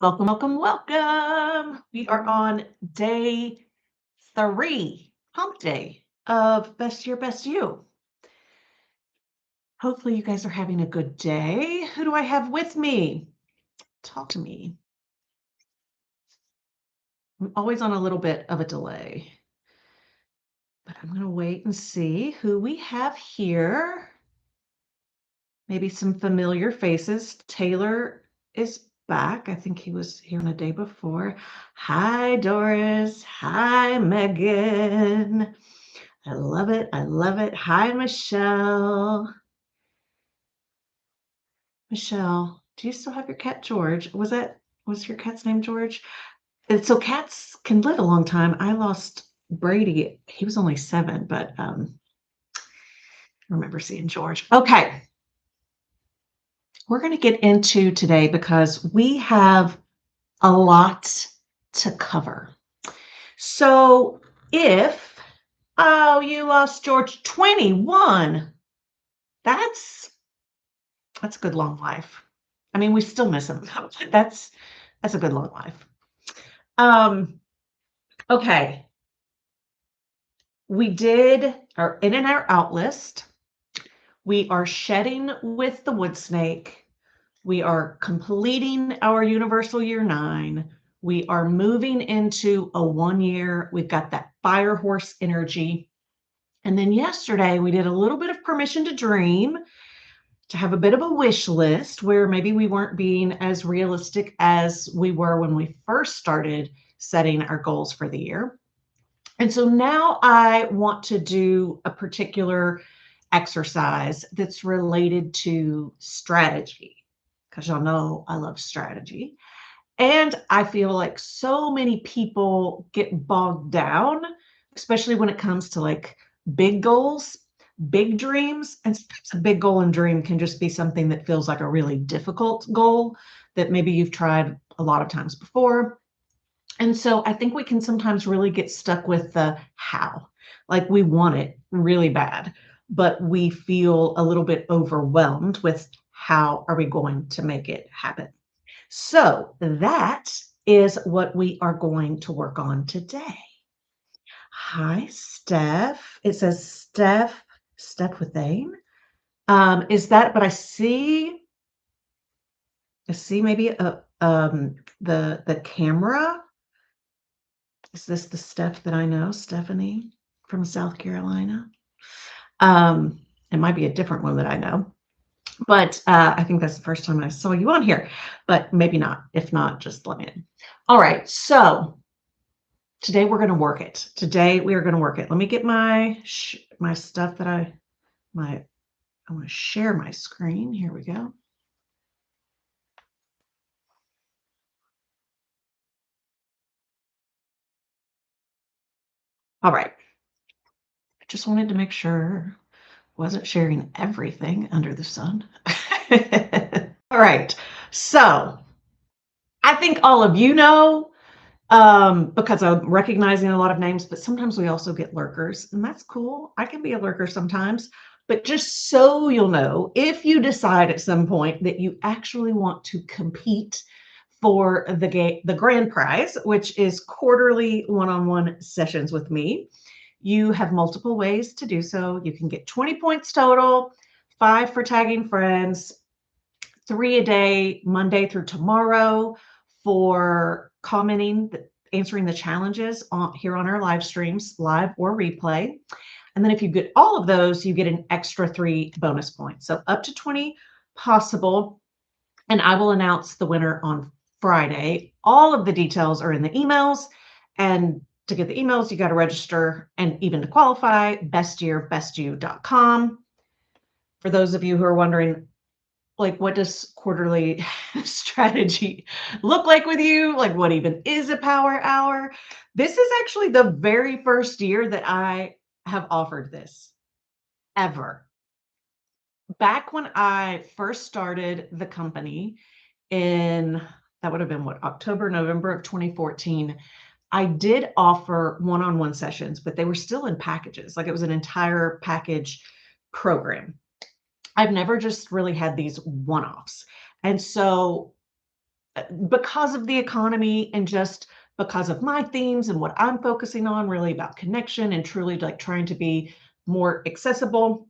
Welcome, welcome, welcome. We are on day 3, hump day of Best Year, Best You. Hopefully, you guys are having a good day. Who do I have with me? Talk to me. I'm always on a little bit of a delay, but I'm going to wait and see who we have here. Maybe some familiar faces. Taylor is back. I think he was here on the day before. Hi, Doris. Hi, Megan. I love it. I love it. Hi, Michelle. Michelle, do you still have your cat George? Was your cat's name George? And so cats can live a long time. I lost Brady. He was only 7, but I remember seeing George. Okay. We're going to get into today because we have a lot to cover. So if you lost George 21, that's a good long life. I mean, we still miss him. That's a good long life. Okay. We did our in and our out list. We are shedding with the wood snake. We are completing our universal year 9. We are moving into a 1 year. We've got that fire horse energy. And then yesterday we did a little bit of permission to dream, to have a bit of a wish list where maybe we weren't being as realistic as we were when we first started setting our goals for the year. And so now I want to do a particular exercise that's related to strategy, because y'all know I love strategy. And I feel like so many people get bogged down, especially when it comes to like big goals, big dreams. And sometimes a big goal and dream can just be something that feels like a really difficult goal that maybe you've tried a lot of times before. And so I think we can sometimes really get stuck with the how, like we want it really bad, but we feel a little bit overwhelmed with how are we going to make it happen. So that is what we are going to work on today. Hi, Steph. It says Steph with AIM. Is that, but I see maybe the camera. Is this the Steph that I know, Stephanie from South Carolina? It might be a different one that I know, but I think that's the first time I saw you on here, but maybe not. If not, just let me in. All right, so today we're going to work it. Today we are going to work it. Let me get my stuff that I want to share my screen. Here we go. All right. I just wanted to make sure I wasn't sharing everything under the sun. All right. So I think all of you know, because I'm recognizing a lot of names, but sometimes we also get lurkers, and that's cool. I can be a lurker sometimes, but just so you'll know, if you decide at some point that you actually want to compete for the grand prize, which is quarterly one-on-one sessions with me, you have multiple ways to do so. You can get 20 points total, 5 for tagging friends, 3 a day, Monday through tomorrow, for commenting, answering the challenges here on our live streams, live or replay. And then if you get all of those, you get an extra 3 bonus points. So up to 20 possible. And I will announce the winner on Friday. All of the details are in the emails. And to get the emails, you got to register. And even to qualify, bestyearbestyou.com. For those of you who are wondering, like, what does quarterly strategy look like with you? Like, what even is a power hour? This is actually the very first year that I have offered this ever. Back when I first started the company in, that would have been what, October, November of 2014, I did offer one-on-one sessions, but they were still in packages. Like, it was an entire package program. I've never just really had these one-offs. And so because of the economy and just because of my themes and what I'm focusing on, really about connection and truly like trying to be more accessible.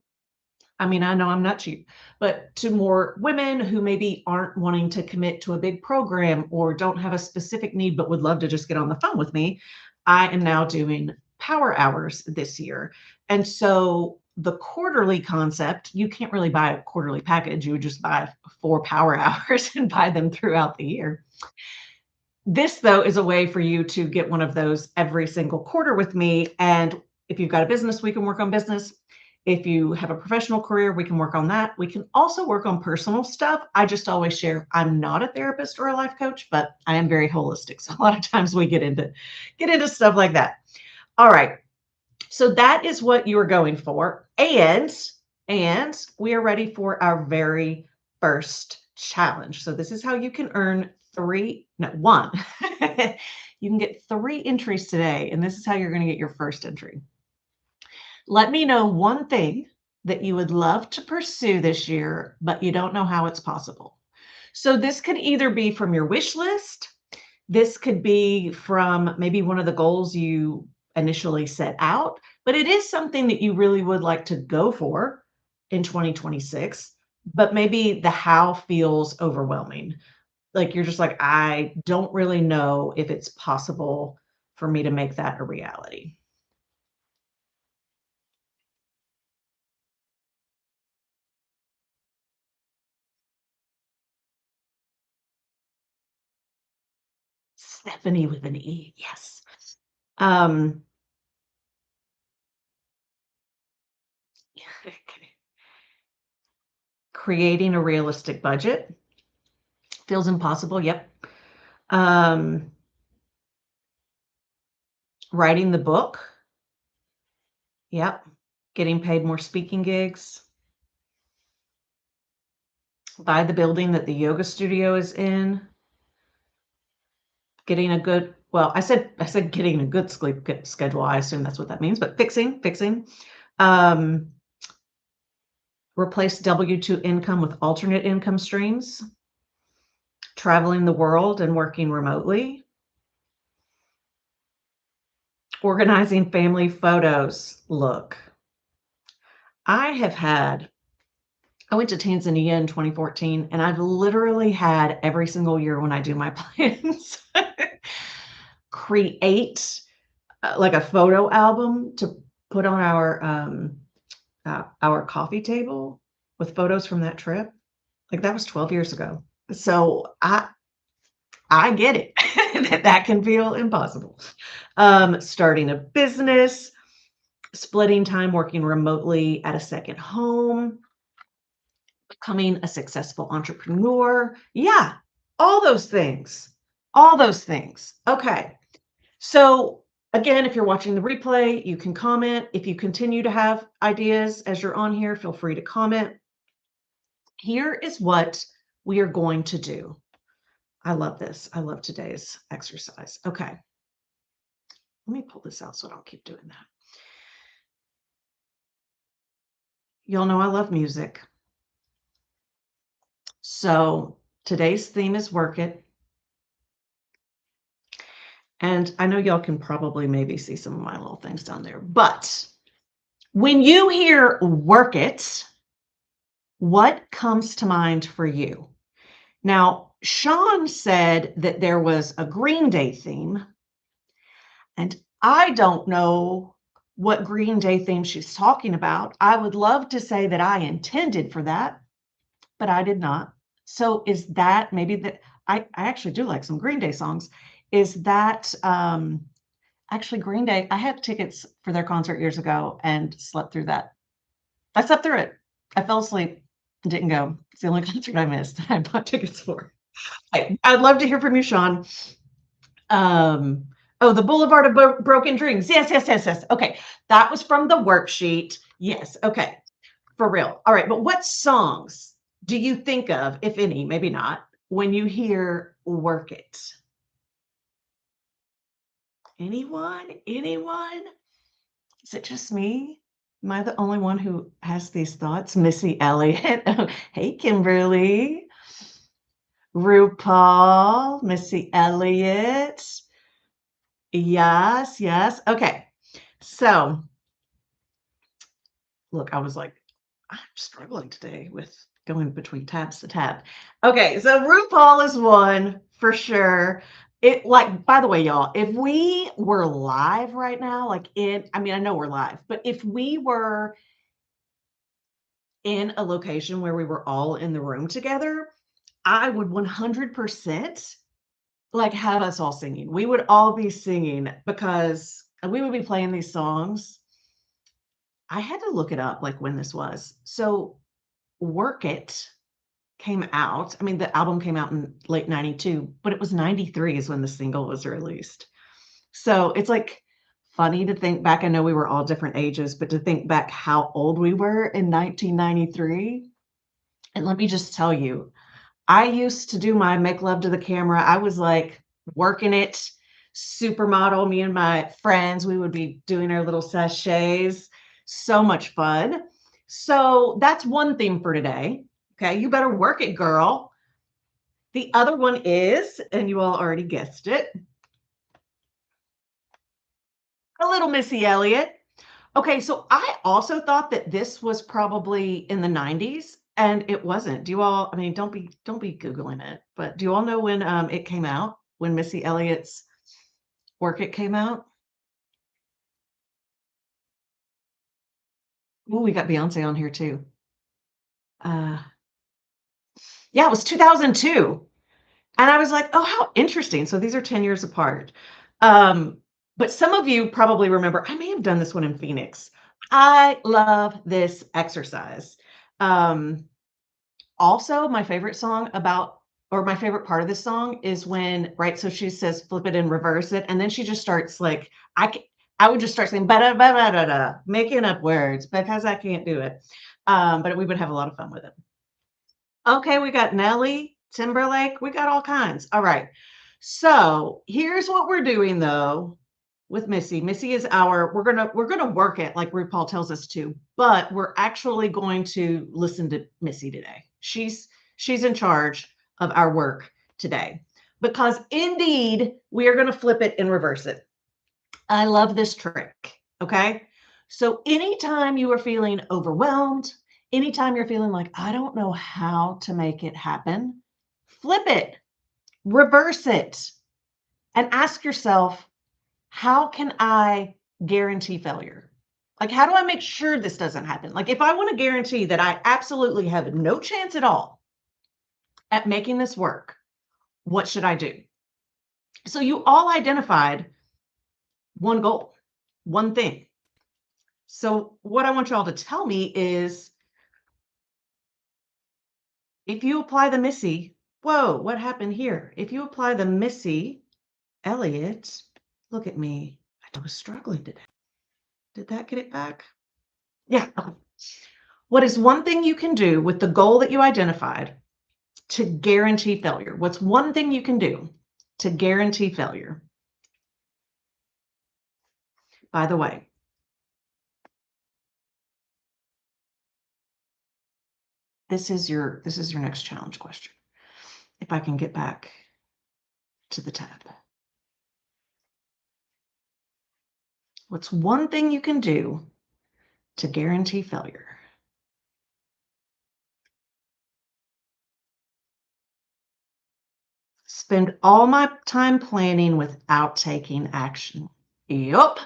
I mean, I know I'm not cheap, but to more women who maybe aren't wanting to commit to a big program or don't have a specific need, but would love to just get on the phone with me, I am now doing power hours this year. And so the quarterly concept, you can't really buy a quarterly package. You would just buy 4 power hours and buy them throughout the year. This, though, is a way for you to get one of those every single quarter with me. And if you've got a business, we can work on business. If you have a professional career, we can work on that. We can also work on personal stuff. I just always share I'm not a therapist or a life coach, but I am very holistic. So a lot of times we get into stuff like that. All right. So that is what you are going for. And we are ready for our very first challenge. So this is how you can earn one. You can get 3 entries today, and this is how you're going to get your first entry. Let me know one thing that you would love to pursue this year, but you don't know how it's possible. So this could either be from your wish list. This could be from maybe one of the goals you initially set out, but it is something that you really would like to go for in 2026, but maybe the how feels overwhelming. Like you're just like, I don't really know if it's possible for me to make that a reality. Stephanie with an E, yes. Um, creating a realistic budget feels impossible. Yep. Um, writing the book. Yep. Getting paid more speaking gigs. Buy the building that the yoga studio is in. Getting a good, well, I said getting a good sleep schedule. I assume that's what that means, but fixing. Um, replace W-2 income with alternate income streams. Traveling the world and working remotely. Organizing family photos. Look, I went to Tanzania in 2014, and I've literally had every single year when I do my plans create like a photo album to put on our coffee table with photos from that trip. Like that was 12 years ago. So I get it that can feel impossible. Starting a business, splitting time working remotely at a second home, becoming a successful entrepreneur. Yeah, all those things. All those things. Okay. So again, if you're watching the replay, you can comment. If you continue to have ideas as you're on here, feel free to comment. Here is what we are going to do. I love this. I love today's exercise. Okay. Let me pull this out so I don't keep doing that. Y'all know I love music. So today's theme is Work It. And I know y'all can probably maybe see some of my little things down there. But when you hear Work It, what comes to mind for you? Now, Sean said that there was a Green Day theme. And I don't know what Green Day theme she's talking about. I would love to say that I intended for that, but I did not. So is that maybe that I actually do like some Green Day songs. Is that actually Green Day? I had tickets for their concert years ago and slept through that. I slept through it. I fell asleep and didn't go. It's the only concert I missed that I bought tickets for. I'd love to hear from you, Sean. Oh, the Boulevard of Broken Dreams. Yes. Okay. That was from the worksheet. Yes. Okay. For real. All right. But what songs do you think of, if any, maybe not, when you hear Work It? Anyone? Anyone? Is it just me? Am I the only one who has these thoughts? Missy Elliott. Oh, hey, Kimberly. RuPaul, Missy Elliott. Yes, yes. Okay. So, look, I was like, I'm struggling today with going between tabs to tab. Okay, so RuPaul is one for sure. It like, by the way, y'all, if we were live right now, like I mean, I know we're live, but if we were in a location where we were all in the room together, I would 100% like have us all singing. We would all be singing because we would be playing these songs. I had to look it up, like when this was. So, Work It came out. I mean, the album came out in late 92, but it was 93 is when the single was released. So it's like funny to think back. I know we were all different ages, but to think back how old we were in 1993. And let me just tell you, I used to do my make love to the camera. I was like working it, supermodel. Me and my friends, we would be doing our little sachets. So much fun. So that's one theme for today. Okay, you better work it, girl. The other one is, and you all already guessed it, a little Missy Elliott. Okay, so I also thought that this was probably in the 90s, and it wasn't. Do you all, I mean, don't be Googling it, but do you all know when it came out? When Missy Elliott's Work It came out? Oh, we got Beyonce on here too. Uh yeah, it was 2002. And I was like, "Oh, how interesting." So these are 10 years apart. Um, but some of you probably remember, I may have done this one in Phoenix. I love this exercise. Um, Also, my favorite song about or my favorite part of this song is when, right, so she says flip it and reverse it, and then she just starts like I would just start saying ba da ba da da da, making up words because I can't do it. But we would have a lot of fun with it. Okay, we got Nelly, Timberlake, we got all kinds. All right. So here's what we're doing though with Missy. Missy is we're gonna work it like RuPaul tells us to, but we're actually going to listen to Missy today. She's in charge of our work today because indeed we are gonna flip it and reverse it. I love this trick. Okay. So anytime you are feeling overwhelmed, anytime you're feeling like, I don't know how to make it happen, flip it, reverse it, and ask yourself, how can I guarantee failure? Like, how do I make sure this doesn't happen? Like, if I want to guarantee that I absolutely have no chance at all at making this work, what should I do? So, you all identified one goal, one thing. So, what I want y'all to tell me is if you apply the Missy, whoa, what happened here? If you apply the Missy Elliott, look at me. I was struggling today. Did that get it back? Yeah. Okay. What is one thing you can do with the goal that you identified to guarantee failure? What's one thing you can do to guarantee failure? By the way, this is your next challenge question. If I can get back to the tab. What's one thing you can do to guarantee failure? Spend all my time planning without taking action. Yup.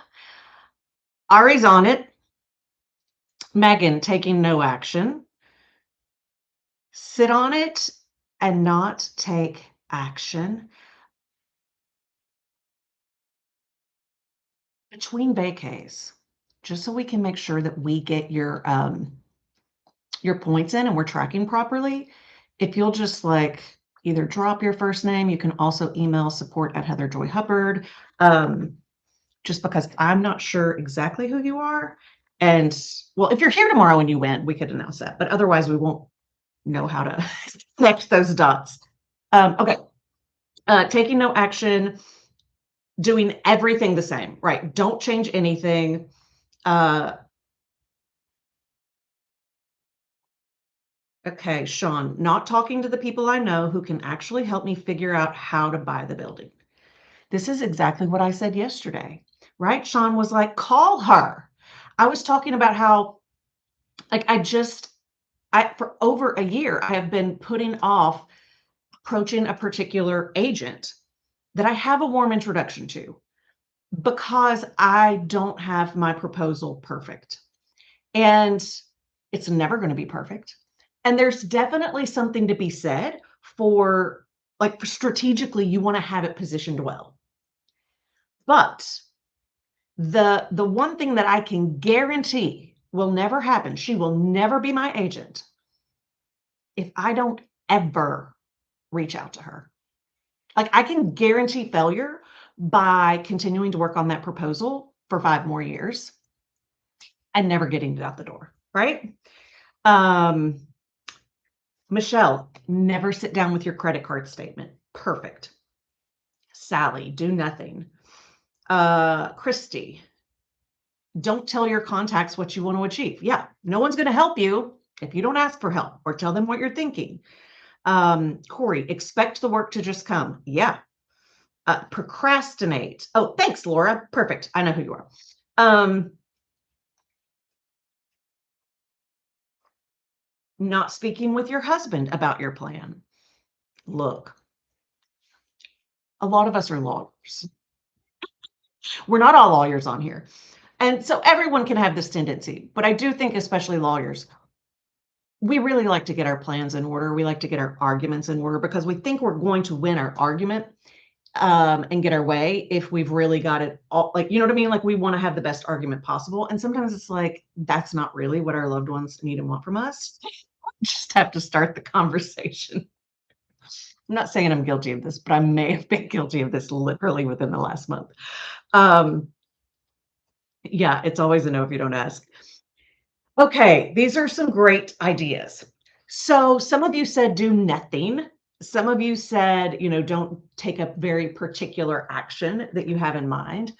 Ari's on it. Megan taking no action. Sit on it and not take action. Between vacays, just so we can make sure that we get your points in and we're tracking properly, if you'll just like either drop your first name, you can also email support at Heather Joy Hubbard. Just because I'm not sure exactly who you are. And well, if you're here tomorrow and you win, we could announce that, but otherwise we won't know how to connect those dots. Okay. Taking no action, doing everything the same, right? Don't change anything. Uh, Okay, Sean, not talking to the people I know who can actually help me figure out how to buy the building. This is exactly what I said yesterday, right? Sean was like, call her. I was talking about how, like, for over a year, I have been putting off approaching a particular agent that I have a warm introduction to because I don't have my proposal perfect. And it's never going to be perfect. And there's definitely something to be said for, like, strategically, you want to have it positioned well. But the one thing that I can guarantee will never happen, she will never be my agent if I don't ever reach out to her. Like, I can guarantee failure by continuing to work on that proposal for 5 more years and never getting it out the door, right? Um, Michelle, never sit down with your credit card statement. Perfect. Sally, do nothing. Christy, don't tell your contacts what you want to achieve. Yeah, no one's going to help you if you don't ask for help or tell them what you're thinking. Corey, expect the work to just come. Yeah. Procrastinate. Oh, thanks, Laura. Perfect. I know who you are. Not speaking with your husband about your plan. Look, a lot of us are lawyers. We're not all lawyers on here. And so everyone can have this tendency, but I do think, especially lawyers, we really like to get our plans in order. We like to get our arguments in order because we think we're going to win our argument and get our way if we've really got it all. Like, you know what I mean? Like, we want to have the best argument possible. And sometimes it's like, that's not really what our loved ones need and want from us. Just have to start the conversation. I'm not saying I'm guilty of this, but I may have been guilty of this literally within the last month. Um, yeah, it's always a no if you don't ask. Okay, these are some great ideas. So some of you said do nothing. Some of you said, don't take a very particular action that you have in mind.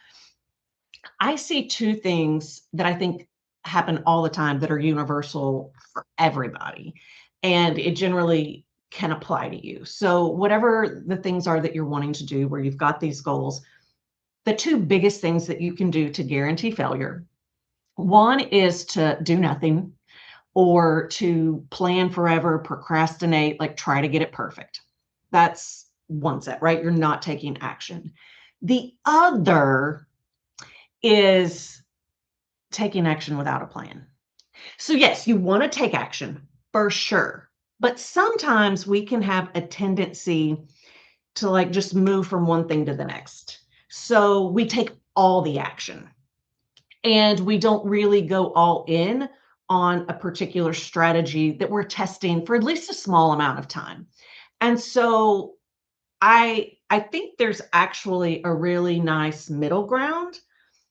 I see two things that I think happen all the time that are universal for everybody. And it generally can apply to you. So whatever the things are that you're wanting to do, where you've got these goals, the two biggest things that you can do to guarantee failure, one is to do nothing or to plan forever, procrastinate, like try to get it perfect. That's one set, right? You're not taking action. The other is taking action without a plan. So yes, you want to take action for sure. But sometimes we can have a tendency to, like, just move from one thing to the next. So we take all the action and we don't really go all in on a particular strategy that we're testing for at least a small amount of time. And so I think there's actually a really nice middle ground.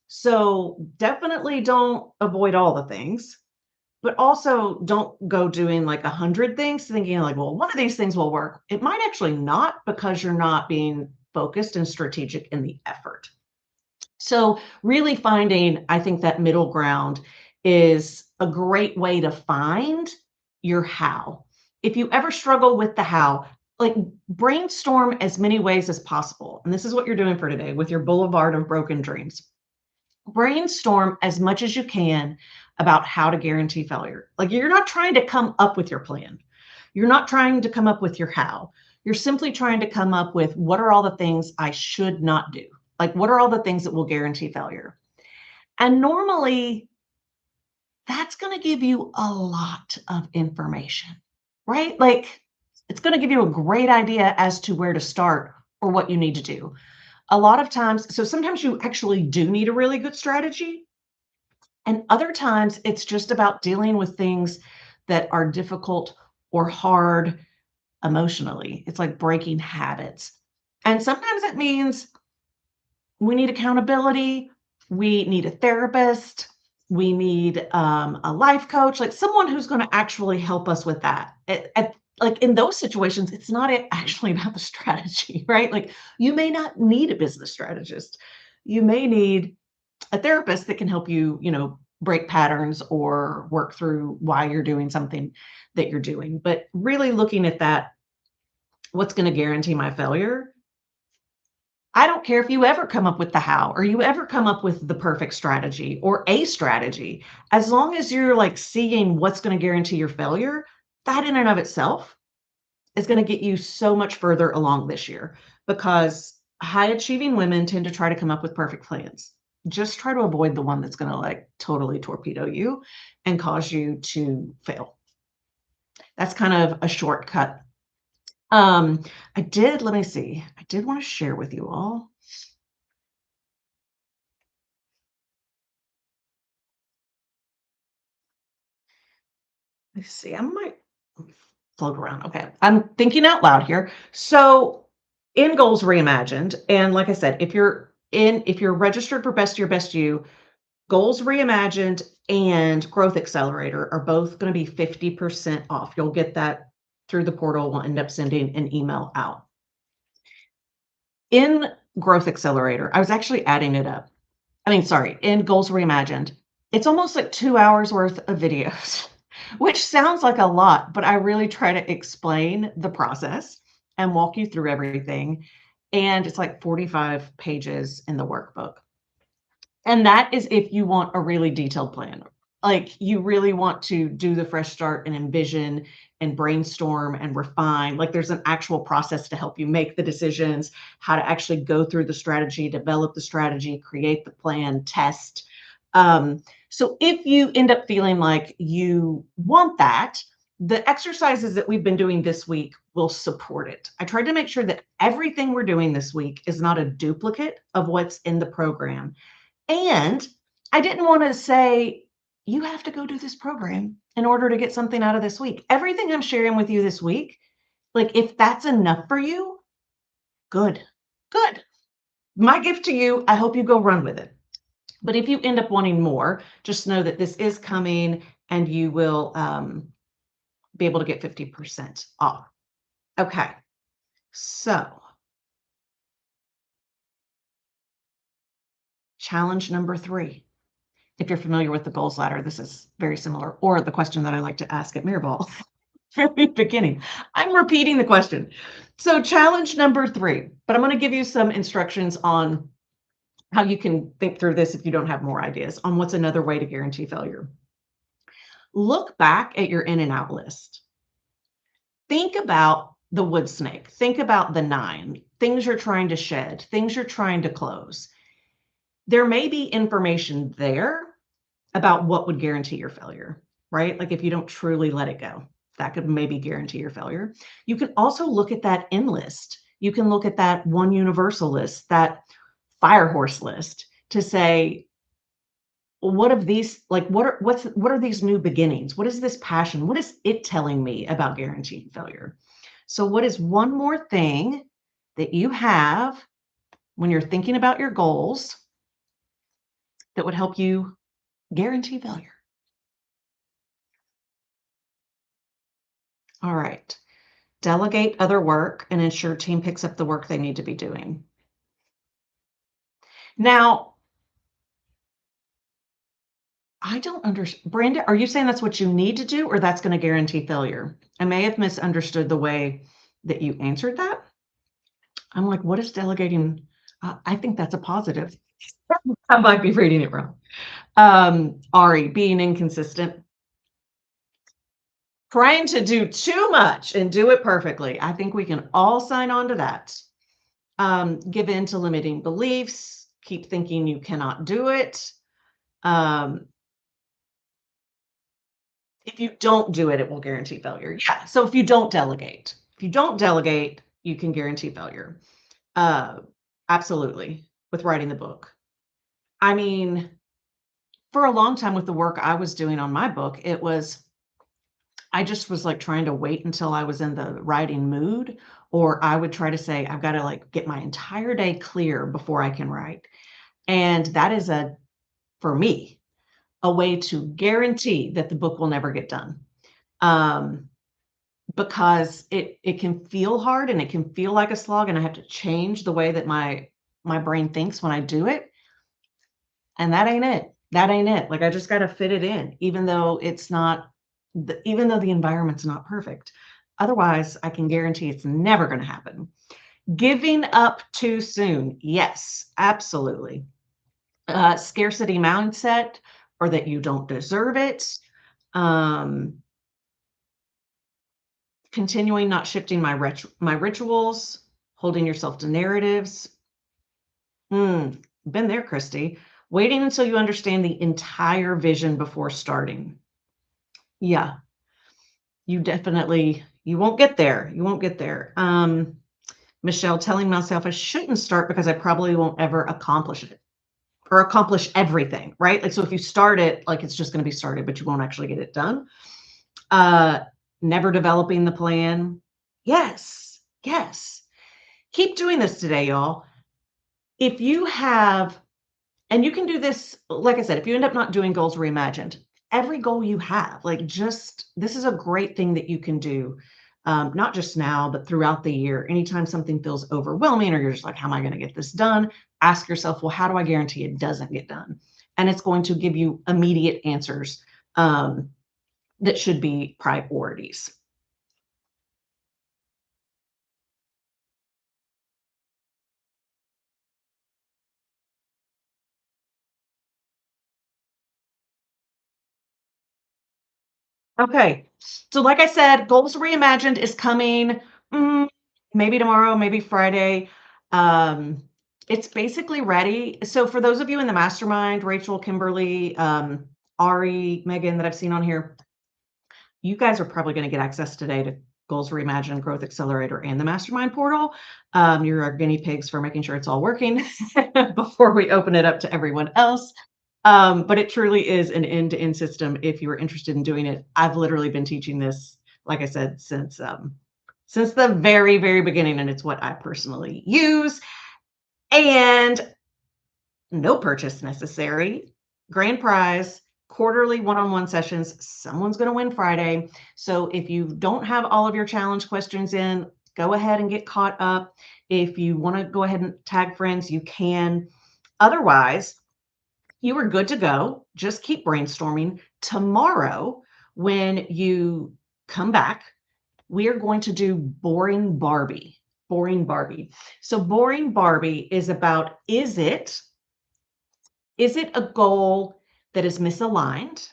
So definitely don't avoid all the things, but also don't go doing like 100 things thinking like, well, one of these things will work. It might actually not, because you're not being focused and strategic in the effort. So really finding, I think, that middle ground is a great way to find your how. If you ever struggle with the how, like, brainstorm as many ways as possible. And this is what you're doing for today with your boulevard of broken dreams. Brainstorm as much as you can about how to guarantee failure. Like, you're not trying to come up with your plan. You're not trying to come up with your how. You're simply trying to come up with, what are all the things I should not do? Like, what are all the things that will guarantee failure? And normally that's going to give you a lot of information, right? Like, it's going to give you a great idea as to where to start or what you need to do. A lot of times, so sometimes you actually do need a really good strategy. And other times it's just about dealing with things that are difficult or hard emotionally. It's like breaking habits. And sometimes it means we need accountability. We need a therapist. We need a life coach, like someone who's going to actually help us with that. Like, in those situations, it's not actually about the strategy, right? Like, you may not need a business strategist. You may need a therapist that can help you, break patterns or work through why you're doing something that you're doing. But really looking at that, what's going to guarantee my failure? I don't care if you ever come up with the how or you ever come up with the perfect strategy or a strategy. As long as you're like seeing what's going to guarantee your failure, that in and of itself is going to get you so much further along this year, because high achieving women tend to try to come up with perfect plans. Just try to avoid the one that's going to like totally torpedo you and cause you to fail. That's kind of a shortcut. Let me see. I did want to share with you all. Let's see. I might float around. Okay. I'm thinking out loud here. So in Goals Reimagined, and like I said, if you're registered for Best Year, Best You, Goals Reimagined and Growth Accelerator are both going to be 50% off. You'll get that through the portal. We'll end up sending an email out. In Growth Accelerator, I was actually adding it up. In Goals Reimagined, it's almost like 2 hours worth of videos, which sounds like a lot, but I really try to explain the process and walk you through everything. And it's like 45 pages in the workbook. And that is if you want a really detailed plan. Like you really want to do the fresh start and envision and brainstorm and refine. Like there's an actual process to help you make the decisions, how to actually go through the strategy, develop the strategy, create the plan, test. So if you end up feeling like you want that, the exercises that we've been doing this week will support it. I tried to make sure that everything we're doing this week is not a duplicate of what's in the program. And I didn't want to say, you have to go do this program in order to get something out of this week. Everything I'm sharing with you this week, like if that's enough for you, good, good. My gift to you, I hope you go run with it. But if you end up wanting more, just know that this is coming and you will be able to get 50% off. Okay, so challenge number 3. If you're familiar with the goals ladder, this is very similar, or the question that I like to ask at Mirrorball from the beginning. I'm repeating the question. So challenge number 3, but I'm going to give you some instructions on how you can think through this if you don't have more ideas on what's another way to guarantee failure. Look back at your in and out list. Think about the wood snake. Think about the 9, things you're trying to shed, things you're trying to close. There may be information there about what would guarantee your failure, right? Like if you don't truly let it go, that could maybe guarantee your failure. You can also look at that in list. You can look at that one universal list, that fire horse list, to say, what of these, like what are these new beginnings? What is this passion? What is it telling me about guaranteed failure? So what is one more thing that you have when you're thinking about your goals that would help you guarantee failure? All right. Delegate other work and ensure team picks up the work they need to be doing. Now, I don't understand. Brenda, are you saying that's what you need to do or that's going to guarantee failure? I may have misunderstood the way that you answered that. I'm like, what is delegating? I think that's a positive. I might be reading it wrong. Ari, being inconsistent. Trying to do too much and do it perfectly. I think we can all sign on to that. Give in to limiting beliefs. Keep thinking you cannot do it. If you don't do it, it will guarantee failure. Yeah. So if you don't delegate, you can guarantee failure. Absolutely. With writing the book. I mean, for a long time with the work I was doing on my book, I just was like trying to wait until I was in the writing mood, or I would try to say, I've got to like get my entire day clear before I can write. And that is for me, a way to guarantee that the book will never get done. Because it can feel hard and it can feel like a slog, and I have to change the way that my brain thinks when I do it. And that ain't it. Like I just got to fit it in, even though it's not even though the environment's not perfect. Otherwise, I can guarantee it's never going to happen. Giving up too soon. Yes, absolutely. Scarcity mindset, or that you don't deserve it. Um, Continuing not shifting my rituals, holding yourself to narratives. Been there, Christy. Waiting until you understand the entire vision before starting. Yeah, you won't get there. You won't get there. Michelle, telling myself I shouldn't start because I probably won't ever accomplish it or accomplish everything, right? Like, so if you start it, like it's just going to be started, but you won't actually get it done. Uh, Never developing the plan. Yes, yes. Keep doing this today, y'all. If you have, and you can do this, like I said, if you end up not doing goals reimagined, every goal you have, like just this is a great thing that you can do, not just now, but throughout the year. Anytime something feels overwhelming or you're just like, how am I going to get this done? Ask yourself, well, how do I guarantee it doesn't get done? And it's going to give you immediate answers that should be priorities. Okay. So like I said, Goals Reimagined is coming, mm, maybe tomorrow, maybe Friday. Um, it's basically ready. So for those of you in the mastermind, Rachel, Kimberly, Ari, Megan that I've seen on here, you guys are probably going to get access today to Goals Reimagined, Growth Accelerator, and the Mastermind portal. You're our guinea pigs for making sure it's all working before we open it up to everyone else. But it truly is an end-to-end system if you are interested in doing it. I've literally been teaching this, like I said, since the very, very beginning, and it's what I personally use. And no purchase necessary. Grand prize, quarterly one-on-one sessions. Someone's going to win Friday. So if you don't have all of your challenge questions in, go ahead and get caught up. If you want to go ahead and tag friends, you can. Otherwise, you are good to go. Just keep brainstorming. Tomorrow, when you come back, we are going to do Boring Barbie. Boring Barbie. So Boring Barbie is about, is it a goal that is misaligned,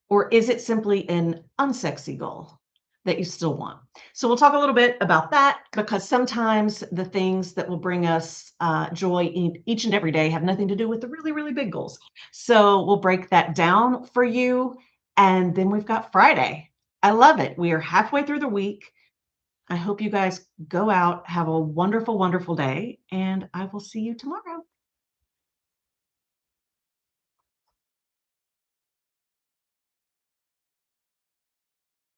or is it simply an unsexy goal that you still want? So we'll talk a little bit about that, because sometimes the things that will bring us joy in each and every day have nothing to do with the really, really big goals. So we'll break that down for you. And then we've got Friday. I love it. We are halfway through the week. I hope you guys go out, have a wonderful, wonderful day, and I will see you tomorrow.